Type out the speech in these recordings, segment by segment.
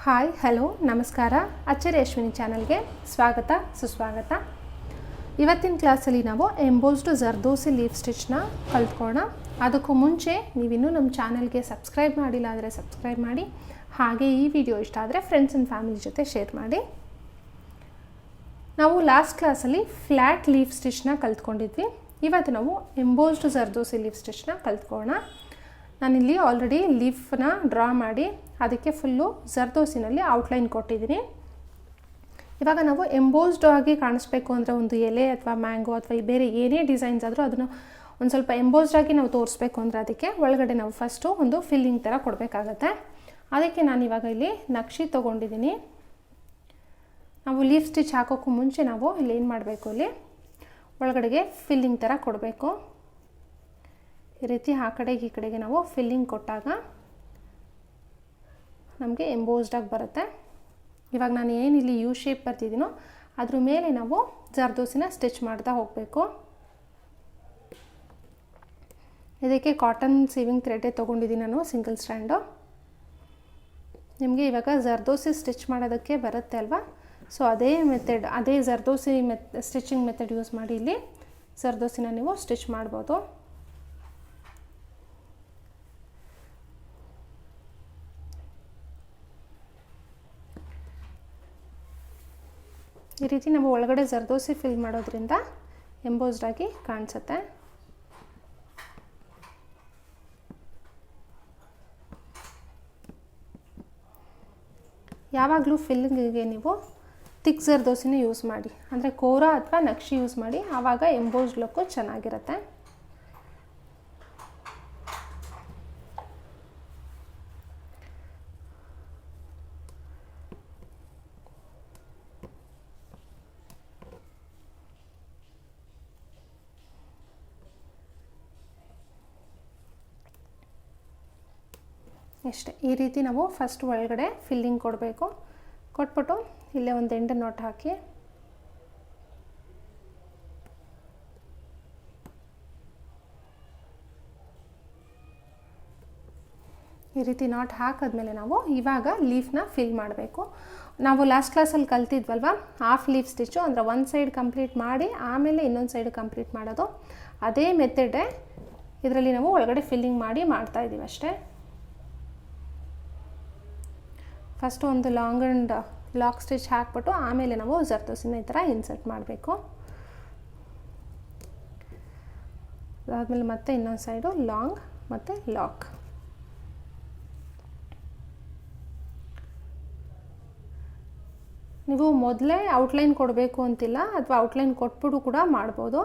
Hi hello ನಮಸ್ಕಾರ ಅಚ್ಚರಿ ಅಶ್ವಿನಿ ಚಾನಲ್ಗೆ ಸ್ವಾಗತ ಸುಸ್ವಾಗತ. ಇವತ್ತಿನ ಕ್ಲಾಸಲ್ಲಿ ನಾವು ಎಂಬೋಸ್ಡ್ ಜರ್ದೋಸಿ ಲೀಫ್ ಸ್ಟಿಚ್ನ ಕಲ್ತ್ಕೊಳ್ಳೋಣ. ಅದಕ್ಕೂ ಮುಂಚೆ ನೀವಿನ್ನೂ ನಮ್ಮ ಚಾನಲ್ಗೆ ಸಬ್ಸ್ಕ್ರೈಬ್ ಮಾಡಿಲ್ಲ ಅಂದರೆ ಸಬ್ಸ್ಕ್ರೈಬ್ ಮಾಡಿ, ಹಾಗೆ ಈ ವಿಡಿಯೋ ಇಷ್ಟ ಆದರೆ ಫ್ರೆಂಡ್ಸ್ ಆ್ಯಂಡ್ ಫ್ಯಾಮಿಲಿ ಜೊತೆ ಶೇರ್ ಮಾಡಿ. ನಾವು ಲಾಸ್ಟ್ ಕ್ಲಾಸಲ್ಲಿ ಫ್ಲ್ಯಾಟ್ ಲೀಫ್ ಸ್ಟಿಚ್ನ ಕಲ್ತ್ಕೊಂಡಿದ್ವಿ. ಇವತ್ತು ನಾವು ಎಂಬೋಸ್ಡ್ ಜರ್ದೋಸಿ ಲೀಫ್ ಸ್ಟಿಚ್ನ ಕಲ್ತ್ಕೊಳ್ಳೋಣ. ನಾನಿಲ್ಲಿ ಆಲ್ರೆಡಿ ಲೀಫ್ನ ಡ್ರಾ ಮಾಡಿ ಅದಕ್ಕೆ ಫುಲ್ಲು ಜರ್ದೋಸಿನಲ್ಲಿ ಔಟ್ಲೈನ್ ಕೊಟ್ಟಿದ್ದೀನಿ. ಇವಾಗ ನಾವು ಎಂಬೋಸ್ಡ್ ಆಗಿ ಕಾಣಿಸ್ಬೇಕು ಅಂದರೆ ಒಂದು ಎಲೆ ಅಥವಾ ಮ್ಯಾಂಗೋ ಅಥವಾ ಬೇರೆ ಏನೇ ಡಿಸೈನ್ಸ್ ಆದರೂ ಅದನ್ನು ಒಂದು ಸ್ವಲ್ಪ ಎಂಬೋಸ್ಡ್ ಆಗಿ ನಾವು ತೋರಿಸ್ಬೇಕು ಅಂದರೆ ಅದಕ್ಕೆ ಒಳಗಡೆ ನಾವು ಫಸ್ಟು ಒಂದು ಫಿಲ್ಲಿಂಗ್ ಥರ ಕೊಡಬೇಕಾಗತ್ತೆ. ಅದಕ್ಕೆ ನಾನು ಇವಾಗ ಇಲ್ಲಿ ನಕ್ಷಿ ತೊಗೊಂಡಿದ್ದೀನಿ. ನಾವು ಲೀಫ್ ಸ್ಟಿಚ್ ಹಾಕೋಕ್ಕೂ ಮುಂಚೆ ನಾವು ಇಲ್ಲಿ ಏನು ಮಾಡಬೇಕು, ಇಲ್ಲಿ ಒಳಗಡೆಗೆ ಫಿಲ್ಲಿಂಗ್ ಥರ ಕೊಡಬೇಕು. ಈ ರೀತಿ ಆ ಕಡೆಗೆ ಈ ಕಡೆಗೆ ನಾವು ಫಿಲ್ಲಿಂಗ್ ಕೊಟ್ಟಾಗ ನಮಗೆ ಎಂಬೋಸ್ಡಾಗಿ ಬರುತ್ತೆ. ಇವಾಗ ನಾನು ಏನಿಲ್ಲಿ ಯು ಶೇಪ್ ಬರ್ತಿದ್ದೀನೋ ಅದ್ರ ಮೇಲೆ ನಾವು ಜರ್ದೋಸಿನ ಸ್ಟಿಚ್ ಮಾಡ್ತಾ ಹೋಗಬೇಕು. ಇದಕ್ಕೆ ಕಾಟನ್ ಸೀವಿಂಗ್ ಥ್ರೆಡ್ಡೇ ತೊಗೊಂಡಿದ್ದೀನಿ ನಾನು, ಸಿಂಗಲ್ ಸ್ಟ್ಯಾಂಡು. ನಿಮಗೆ ಇವಾಗ ಜರ್ದೋಸಿ ಸ್ಟಿಚ್ ಮಾಡೋದಕ್ಕೆ ಬರುತ್ತೆ ಅಲ್ವಾ, ಸೊ ಅದೇ ಮೆಥಡ್, ಅದೇ ಜರ್ದೋಸಿ ಸ್ಟಿಚಿಂಗ್ ಮೆಥಡ್ ಯೂಸ್ ಮಾಡಿ ಇಲ್ಲಿ ಜರ್ದೋಸಿನ ನೀವು ಸ್ಟಿಚ್ ಮಾಡ್ಬೋದು. ಈ ರೀತಿ ನಾವು ಒಳಗಡೆ ಜರ್ದೋಸಿ ಫಿಲ್ ಮಾಡೋದ್ರಿಂದ ಎಂಬೋಸ್ಡ್ ಆಗಿ ಕಾಣಿಸುತ್ತೆ. ಯಾವಾಗಲೂ ಫಿಲ್ಲಿಂಗಿಗೆ ನೀವು ತಿಕ್ ಜರ್ದೋಸಿನ ಯೂಸ್ ಮಾಡಿ, ಅಂದರೆ ಕೋರಾ ಅಥವಾ ನಕ್ಷಿ ಯೂಸ್ ಮಾಡಿ, ಆವಾಗ ಎಂಬೋಸ್ಡ್ ಲುಕ್ಕು ಚೆನ್ನಾಗಿರುತ್ತೆ. ಇಷ್ಟೇ, ಈ ರೀತಿ ನಾವು ಫಸ್ಟ್ ಒಳಗಡೆ ಫಿಲ್ಲಿಂಗ್ ಕೊಡಬೇಕು. ಕೊಟ್ಬಿಟ್ಟು ಇಲ್ಲೇ ಒಂದು ಎಂಡ್ ನಾಟ್ ಹಾಕಿ ಈ ರೀತಿ ನಾಟ್ ಹಾಕಿದ್ಮೇಲೆ ನಾವು ಇವಾಗ ಲೀಫ್ನ ಫಿಲ್ ಮಾಡಬೇಕು. ನಾವು ಲಾಸ್ಟ್ ಕ್ಲಾಸಲ್ಲಿ ಕಲ್ತಿದ್ವಲ್ವ, ಹಾಫ್ ಲೀಫ್ ಸ್ಟಿಚ್ಚು ಅಂದರೆ ಒಂದು ಸೈಡ್ ಕಂಪ್ಲೀಟ್ ಮಾಡಿ ಆಮೇಲೆ ಇನ್ನೊಂದು ಸೈಡ್ ಕಂಪ್ಲೀಟ್ ಮಾಡೋದು, ಅದೇ ಮೆಥಡೇ ಇದರಲ್ಲಿ ನಾವು ಒಳಗಡೆ ಫಿಲ್ಲಿಂಗ್ ಮಾಡಿ ಮಾಡ್ತಾ ಇದ್ದೀವಿ ಅಷ್ಟೇ. ಫಸ್ಟು ಒಂದು ಲಾಂಗ್ ಆ್ಯಂಡ್ ಲಾಕ್ ಸ್ಟಿಚ್ ಹಾಕ್ಬಿಟ್ಟು ಆಮೇಲೆ ನಾವು ಜರ್ದೋಸಿನ ಈ ಥರ ಇನ್ಸರ್ಟ್ ಮಾಡಬೇಕು. ಅದಾದಮೇಲೆ ಮತ್ತೆ ಇನ್ನೊಂದು ಸೈಡು ಲಾಂಗ್ ಮತ್ತು ಲಾಕ್. ನೀವು ಮೊದಲೇ ಔಟ್ಲೈನ್ ಕೊಡಬೇಕು ಅಂತಿಲ್ಲ, ಅಥವಾ ಔಟ್ಲೈನ್ ಕೊಟ್ಬಿಟ್ಟು ಕೂಡ ಮಾಡ್ಬೋದು.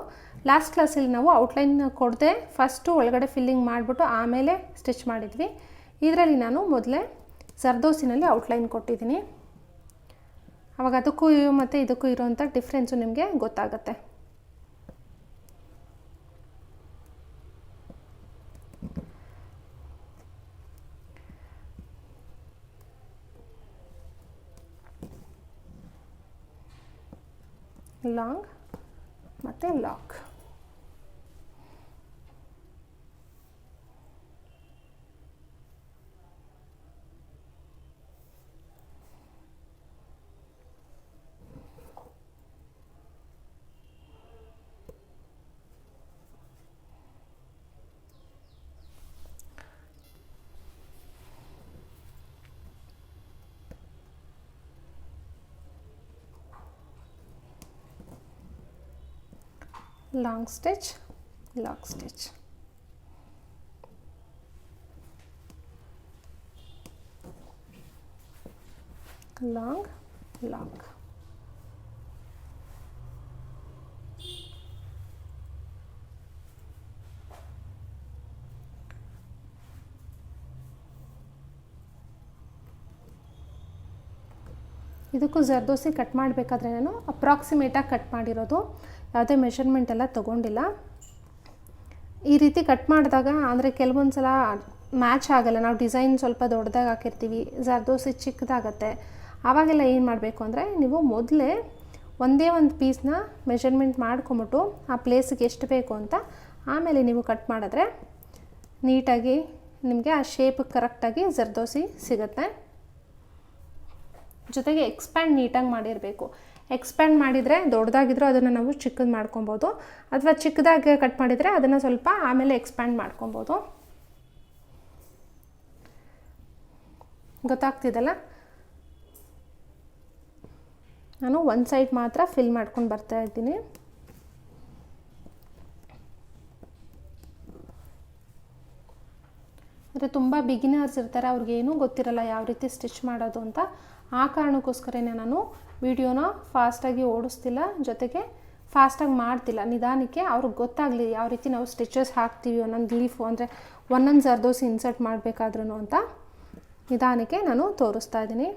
ಲಾಸ್ಟ್ ಕ್ಲಾಸಲ್ಲಿ ನಾವು ಔಟ್ಲೈನ್ ಕೊಡದೆ ಫಸ್ಟು ಒಳಗಡೆ ಫಿಲ್ಲಿಂಗ್ ಮಾಡಿಬಿಟ್ಟು ಆಮೇಲೆ ಸ್ಟಿಚ್ ಮಾಡಿದ್ವಿ. ಇದರಲ್ಲಿ ನಾನು ಮೊದಲೇ ಜರ್ದೋಸಿನಲ್ಲಿ ಔಟ್ಲೈನ್ ಕೊಟ್ಟಿದ್ದೀನಿ. ಆವಾಗ ಅದಕ್ಕೂ ಮತ್ತು ಇದಕ್ಕೂ ಇರೋವಂಥ ಡಿಫ್ರೆನ್ಸು ನಿಮಗೆ ಗೊತ್ತಾಗುತ್ತೆ. ಲಾಂಗ್ ಮತ್ತು lock. long stitch, lock stitch. Long, lock. ಇದಕ್ಕೂ ಜರ್ದೋಸಿ ಕಟ್ ಮಾಡಬೇಕಾದ್ರೆ ನಾನು ಅಪ್ರಾಕ್ಸಿಮೇಟಾಗಿ ಕಟ್ ಮಾಡಿರೋದು, ಯಾವುದೇ ಮೆಷರ್ಮೆಂಟ್ ಎಲ್ಲ ತೊಗೊಂಡಿಲ್ಲ. ಈ ರೀತಿ ಕಟ್ ಮಾಡಿದಾಗ ಅಂದರೆ ಕೆಲವೊಂದು ಸಲ ಮ್ಯಾಚ್ ಆಗಲ್ಲ, ನಾವು ಡಿಸೈನ್ ಸ್ವಲ್ಪ ದೊಡ್ಡದಾಗಿ ಹಾಕಿರ್ತೀವಿ, ಜರ್ದೋಸಿ ಚಿಕ್ಕದಾಗತ್ತೆ. ಆವಾಗೆಲ್ಲ ಏನು ಮಾಡಬೇಕು ಅಂದರೆ, ನೀವು ಮೊದಲೇ ಒಂದೇ ಒಂದು ಪೀಸ್ನ ಮೆಷರ್ಮೆಂಟ್ ಮಾಡ್ಕೊಂಬಿಟ್ಟು ಆ ಪ್ಲೇಸಿಗೆ ಎಷ್ಟು ಬೇಕು ಅಂತ ಆಮೇಲೆ ನೀವು ಕಟ್ ಮಾಡಿದ್ರೆ ನೀಟಾಗಿ ನಿಮಗೆ ಆ ಶೇಪ್ ಕರೆಕ್ಟಾಗಿ ಜರ್ದೋಸಿ ಸಿಗುತ್ತೆ. ಜೊತೆಗೆ ಎಕ್ಸ್ಪ್ಯಾಂಡ್ ನೀಟಾಗಿ ಮಾಡಿರಬೇಕು. ಎಕ್ಸ್ಪ್ಯಾಂಡ್ ಮಾಡಿದರೆ ದೊಡ್ಡದಾಗಿದ್ರೂ ಅದನ್ನು ನಾವು ಚಿಕ್ಕದು ಮಾಡ್ಕೊಬೋದು, ಅಥವಾ ಚಿಕ್ಕದಾಗಿ ಕಟ್ ಮಾಡಿದರೆ ಅದನ್ನು ಸ್ವಲ್ಪ ಆಮೇಲೆ ಎಕ್ಸ್ಪ್ಯಾಂಡ್ ಮಾಡ್ಕೊಬೋದು. ಗೊತ್ತಾಗ್ತಿದೆಲ್ಲ? ನಾನು ಒಂದು ಸೈಡ್ ಮಾತ್ರ ಫಿಲ್ ಮಾಡ್ಕೊಂಡು ಬರ್ತಾ ಇದ್ದೀನಿ. ಅಂದರೆ ತುಂಬ ಬಿಗಿನರ್ಸ್ ಇರ್ತಾರೆ, ಅವ್ರಿಗೇನೂ ಗೊತ್ತಿರಲ್ಲ ಯಾವ ರೀತಿ ಸ್ಟಿಚ್ ಮಾಡೋದು ಅಂತ. ಆ ಕಾರಣಕ್ಕೋಸ್ಕರನೇ ನಾನು ವಿಡಿಯೋನ ಫಾಸ್ಟಾಗಿ ಓಡಿಸ್ತಿಲ್ಲ, ಜೊತೆಗೆ ಫಾಸ್ಟಾಗಿ ಮಾಡ್ತಿಲ್ಲ. ನಿಧಾನಕ್ಕೆ ಅವ್ರಿಗೆ ಗೊತ್ತಾಗಲಿ ಯಾವ ರೀತಿ ನಾವು ಸ್ಟಿಚಸ್ ಹಾಕ್ತೀವಿ ಒಂದೊಂದು ಲೀಫು, ಅಂದರೆ ಒಂದೊಂದು ಜರ್ದೋಸಿ ಇನ್ಸರ್ಟ್ ಮಾಡಬೇಕಾದ್ರೂ ಅಂತ ನಿಧಾನಕ್ಕೆ ನಾನು ತೋರಿಸ್ತಾ ಇದ್ದೀನಿ.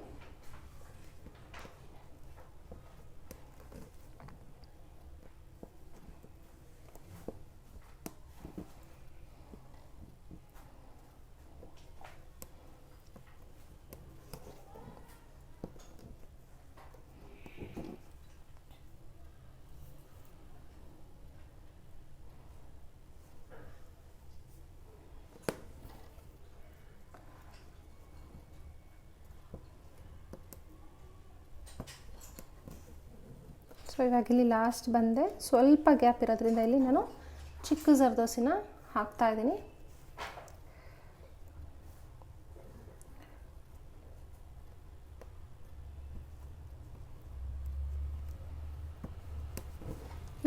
ಸೊ ಇವಾಗ ಇಲ್ಲಿ ಲಾಸ್ಟ್ ಬಂದೆ, ಸ್ವಲ್ಪ ಗ್ಯಾಪ್ ಇರೋದ್ರಿಂದ ಇಲ್ಲಿ ನಾನು ಚಿಕ್ಕ ಜರ್ದೋಸಿನ ಹಾಕ್ತಾ ಇದ್ದೀನಿ.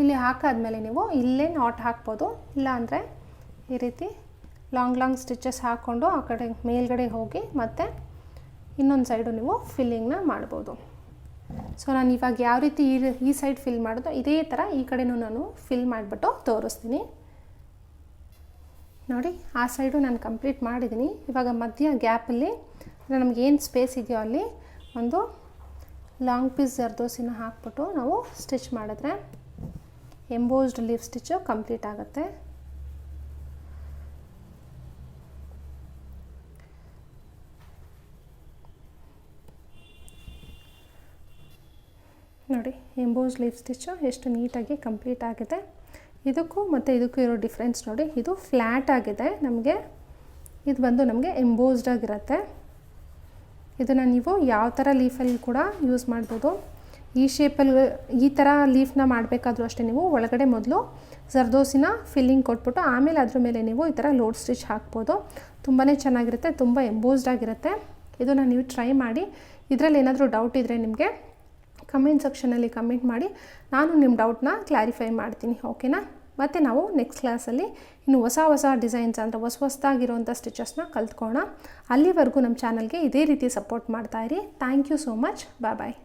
ಇಲ್ಲಿ ಹಾಕಾದ್ಮೇಲೆ ನೀವು ಇಲ್ಲೇ ನಾಟ್ ಹಾಕ್ಬೋದು, ಇಲ್ಲ ಅಂದರೆ ಈ ರೀತಿ ಲಾಂಗ್ ಸ್ಟಿಚಸ್ ಹಾಕ್ಕೊಂಡು ಆ ಕಡೆ ಮೇಲ್ಗಡೆ ಹೋಗಿ ಮತ್ತು ಇನ್ನೊಂದು ಸೈಡು ನೀವು ಫಿಲ್ಲಿಂಗ್ನ ಮಾಡ್ಬೋದು. ಸೊ ನಾನು ಇವಾಗ ಯಾವ ರೀತಿ ಈ ಸೈಡ್ ಫಿಲ್ ಮಾಡೋದು ಇದೇ ಥರ ಈ ಕಡೆನೂ ನಾನು ಫಿಲ್ ಮಾಡಿಬಿಟ್ಟು ತೋರಿಸ್ತೀನಿ ನೋಡಿ. ಆ ಸೈಡು ನಾನು ಕಂಪ್ಲೀಟ್ ಮಾಡಿದ್ದೀನಿ. ಇವಾಗ ಮಧ್ಯ ಗ್ಯಾಪಲ್ಲಿ ನಮಗೇನು ಸ್ಪೇಸ್ ಇದೆಯೋ ಅಲ್ಲಿ ಒಂದು ಲಾಂಗ್ ಪೀಸ್ ಜರ್ದೋಸಿನ ಹಾಕ್ಬಿಟ್ಟು ನಾವು ಸ್ಟಿಚ್ ಮಾಡಿದ್ರೆ ಎಂಬೋಸ್ಡ್ ಲೀಫ್ ಸ್ಟಿಚ್ಚು ಕಂಪ್ಲೀಟ್ ಆಗುತ್ತೆ. ನೋಡಿ ಎಂಬೋಸ್ಡ್ ಲೀಫ್ ಸ್ಟಿಚ್ಚು ಎಷ್ಟು ನೀಟಾಗಿ ಕಂಪ್ಲೀಟ್ ಆಗಿದೆ. ಇದಕ್ಕೂ ಮತ್ತು ಇದಕ್ಕೂ ಇರೋ ಡಿಫ್ರೆನ್ಸ್ ನೋಡಿ, ಇದು ಫ್ಲ್ಯಾಟ್ ಆಗಿದೆ ನಮಗೆ, ಇದು ಬಂದು ನಮಗೆ ಎಂಬೋಸ್ಡ್ ಆಗಿರುತ್ತೆ. ಇದನ್ನು ನೀವು ಯಾವ ಥರ ಲೀಫಲ್ಲಿ ಕೂಡ ಯೂಸ್ ಮಾಡ್ಬೋದು. ಈ ಶೇಪಲ್ಲಿ ಈ ಥರ ಲೀಫ್ನ ಮಾಡಬೇಕಾದ್ರೂ ಅಷ್ಟೇ ನೀವು ಒಳಗಡೆ ಮೊದಲು ಜರ್ದೋಸಿನ ಫಿಲ್ಲಿಂಗ್ ಕೊಟ್ಬಿಟ್ಟು ಆಮೇಲೆ ಅದ್ರ ಮೇಲೆ ನೀವು ಈ ಥರ ಲೋಡ್ ಸ್ಟಿಚ್ ಹಾಕ್ಬೋದು. ತುಂಬಾ ಚೆನ್ನಾಗಿರುತ್ತೆ, ತುಂಬ ಎಂಬೋಸ್ಡ್ ಆಗಿರುತ್ತೆ. ಇದನ್ನು ನೀವು ಟ್ರೈ ಮಾಡಿ. ಇದರಲ್ಲಿ ಏನಾದರೂ ಡೌಟ್ ಇದ್ದರೆ ನಿಮಗೆ ಕಮೆಂಟ್ ಸೆಕ್ಷನಲ್ಲಿ ಕಮೆಂಟ್ ಮಾಡಿ, ನಾನು ನಿಮ್ಮ ಡೌಟ್ನ ಕ್ಲಾರಿಫೈ ಮಾಡ್ತೀನಿ, ಓಕೆನಾ? ಮತ್ತು ನಾವು ನೆಕ್ಸ್ಟ್ ಕ್ಲಾಸಲ್ಲಿ ಇನ್ನು ಹೊಸ ಡಿಸೈನ್ಸ್ ಅಂದರೆ ಹೊಸದಾಗಿರೋಂಥ ಸ್ಟಿಚಸ್ನ ಕಲ್ತ್ಕೊಳ್ಳೋಣ. ಅಲ್ಲಿವರೆಗೂ ನಮ್ಮ ಚಾನಲ್ಗೆ ಇದೇ ರೀತಿ ಸಪೋರ್ಟ್ ಮಾಡ್ತಾಯಿರಿ. Thank you so much. Bye.